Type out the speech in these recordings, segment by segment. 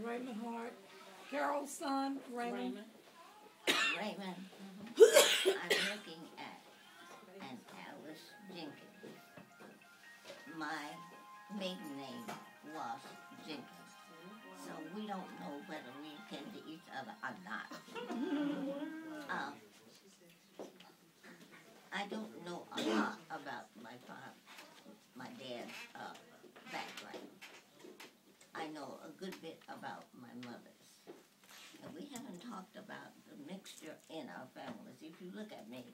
Raymond Hart. Carroll's son, Raymond. Raymond. I'm looking at an Alice Jenkins. My maiden name was Jenkins. So we don't know whether we kin to each other or not. I don't know a lot about my dad's background. I know a good bit about my mother's. And we haven't talked about the mixture in our families. If you look at me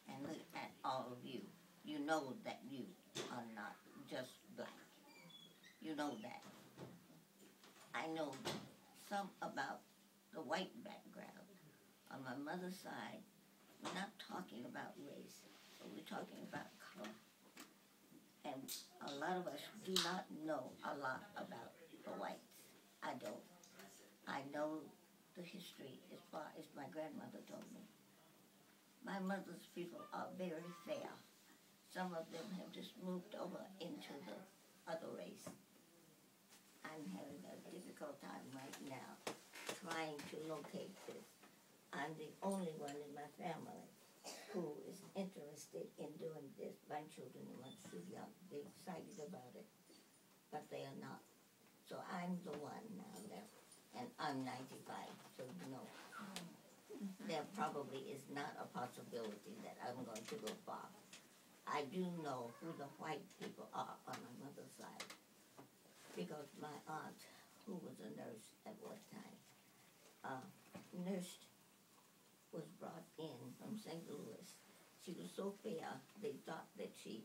and look at all of you, you know that you are not just black. You know that. I know some about the white background. On my mother's side, we're not talking about race, but we're talking about color. And a lot of us do not know a lot about the whites. I don't. I know the history as far as my grandmother told me. My mother's people are very fair. Some of them have just moved over into the other race. I'm having a difficult time right now trying to locate this. I'm the only one in my family who is interested in doing this. My children are much too young. They're excited about it, but they are not. So I'm the one now left, and I'm 95, so you know, there probably is not a possibility that I'm going to go far. I do know who the white people are on my mother's side, because my aunt, who was a nurse at one time, nursed, was brought in from St. Louis. She was so fair, they thought that she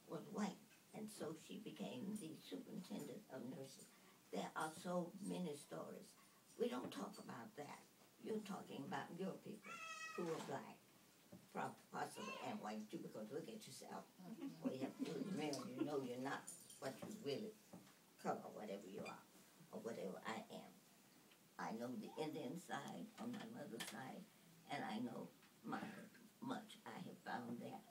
was white, and so she became the superintendent of nurses. There are so many stories. We don't talk about that. You're talking about your people who are black, possibly, and white too, because look at yourself. All you have to do is remember, you know you're not what you really color, whatever you are, or whatever I am. I know the Indian side on my mother's side, and I know much I have found there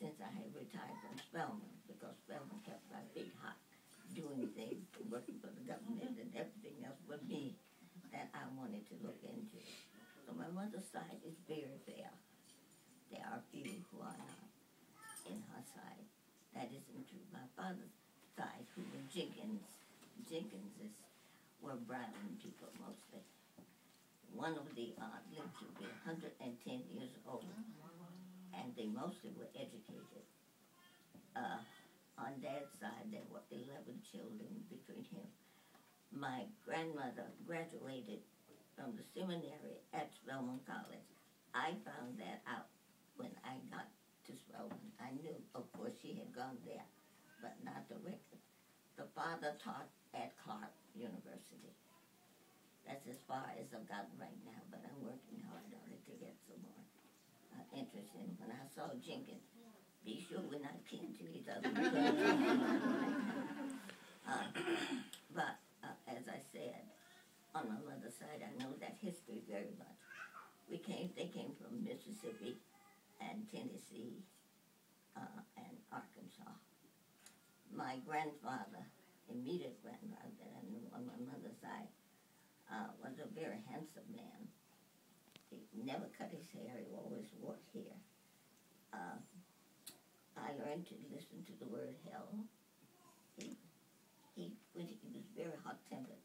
since I have retired from Spelman, because Spelman kept my feet hot, doing things, working for the government and everything else but me that I wanted to look into. So my mother's side is very fair. There are few who are not in her side. That isn't true. My father's side, who were Jenkinses were brown people mostly. One of the lived to be 110 years old, and they mostly were educated. On Dad's side, there were 11 children between him. My grandmother graduated from the seminary at Spelman College. I found that out when I got to Spelman. I knew, of course, she had gone there, but not directly. The father taught at Clark University. That's as far as I've gotten right now, but I'm working hard on it to get some more interest in. When I saw Jenkins, be sure we're not kin to each other. But as I said, on my mother's side, I know that history very much. They came from Mississippi and Tennessee and Arkansas. My grandfather, immediate grandfather that I knew on my mother's side, was a very handsome man. He never cut his hair, he always wore hair. I learned to listen to the word hell. He was very hot-tempered,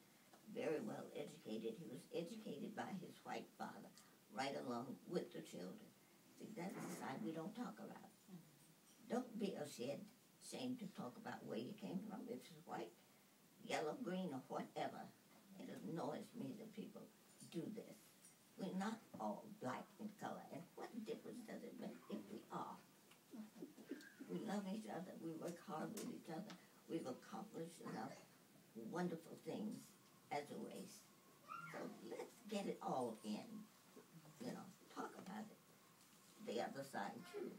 very well educated. He was educated by his white father, right along with the children. See, that's the side we don't talk about. Don't be ashamed to talk about where you came from. If it's white, yellow, green, or whatever. It annoys me that people do this. We're not all black in color, and what difference does it make if we are? We love each other, we work hard with each other, we've accomplished enough wonderful things as a race. So let's get it all in, talk about it. The other side too.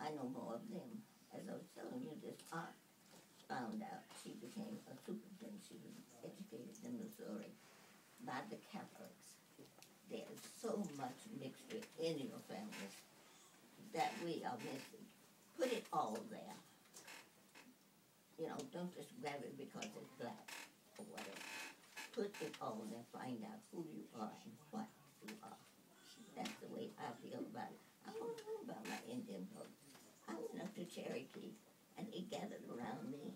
I know more of them. As I was telling you, this aunt found out she became a superintendent. She was educated in Missouri by the Catholics. There's so much mixture in your families that we are missing. Put it all there. Don't just grab it because it's black or whatever. put it all and find out who you are and what you are. That's the way I feel about it. I want to know about my Indian folks. I went up to Cherokee, and they gathered around me.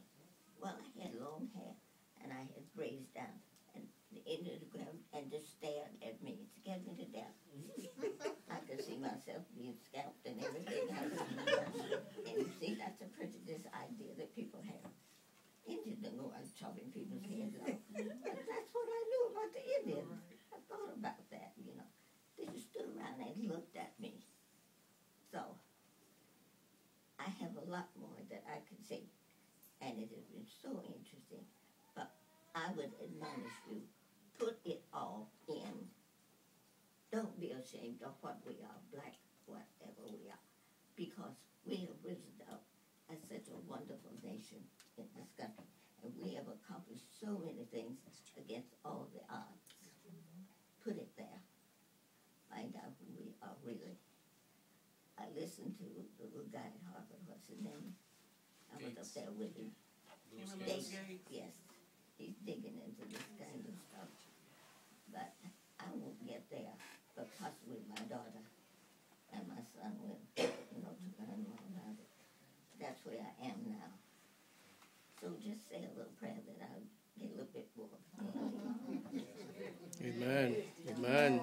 Well, I had long hair, and I had braids down, and the Indians grabbed and just stared at me. It scared me to death. I could see myself being scalped and everything. And you see, that's a prejudiced idea that people have. Indians don't go out chopping people's heads off. But that's what I knew about the Indians. I thought about that, you know. They just stood around and looked at me. So, I have a lot more that I could say. And it has been so interesting. But I would admonish you, put it all in. Don't be ashamed of what we are, black, whatever we are. Because we have risen up as such a wonderful nation in this country. And we have accomplished so many things against all the odds. Put it there. Find out who we are really. I listened to the little guy at Harvard, what's his name? I was up there with him. Gates. Yes. He's digging into this kind of stuff. But I won't get there, but possibly my daughter and my son will, you know, to learn more about it. That's where I am now. So just say a little prayer that I'll get a little bit more. Amen. Amen.